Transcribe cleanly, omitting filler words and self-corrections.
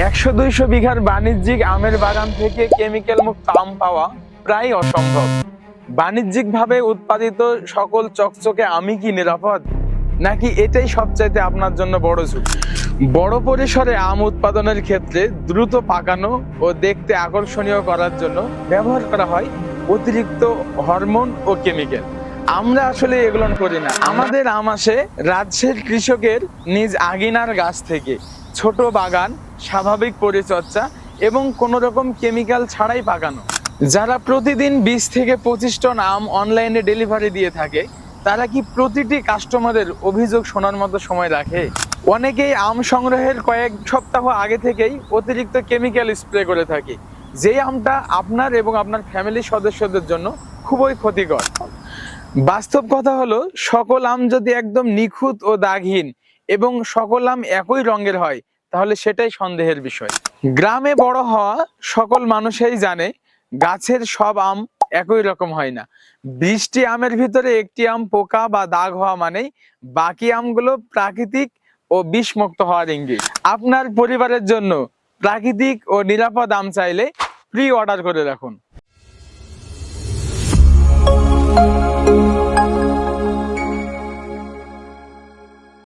100-200 বিঘার বাণিজ্যিক আমের বাগান থেকে কেমিক্যাল মুক্ত আম পাওয়া প্রায় অসম্ভব। বাণিজ্যিকভাবে উৎপাদিত সকল চকচকে আমই কি নিরাপদ, নাকি এটাই সবচাইতে আপনার জন্য বড় ঝুঁকি? বড় পরিসরে আম উৎপাদনের ক্ষেত্রে দ্রুত পাকানো ও দেখতে আকর্ষণীয় করার জন্য ব্যবহার করা হয় অতিরিক্ত হরমোন ও কেমিক্যাল। আমরা আসলে এগুলো করি না। আমাদের আম আসে রাজশাহীর কৃষকের নিজ আঙিনার গাছ থেকে, ছোট বাগান, স্বাভাবিক পরিচর্যা এবং কোনো রকম কেমিক্যাল ছাড়াই পাকানো। যারা প্রতিদিন 20 থেকে 25 টন আম অনলাইনে ডেলিভারি দিয়ে থাকে, তারা কি প্রতিটি কাস্টমারের অভিযোগ শোনার মতো সময় রাখে? অনেকেই আম সংগ্রহের কয়েক সপ্তাহ আগে থেকেই অতিরিক্ত কেমিক্যাল স্প্রে করে থাকে, যেই আমটা আপনার এবং আপনার ফ্যামিলির সদস্যদের জন্য খুবই ক্ষতিকর। বাস্তব কথা হলো, সকল আম যদি একদম নিখুঁত ও দাগহীন এবং সকল আম একই রঙের হয়, তাহলে সেটাই সন্দেহের বিষয়। গ্রামে বড় হওয়া সকল মানুষই জানে, গাছের সব আম একই রকম হয় না। 20টি আমের ভিতরে একটি আম পোকা বা দাগ হওয়া মানেই বাকি আমগুলো প্রাকৃতিক ও বিষমুক্ত হওয়ার ইঙ্গিত। আপনার পরিবারের জন্য প্রাকৃতিক ও নিরাপদ আম চাইলে প্রি অর্ডার করে রাখুন।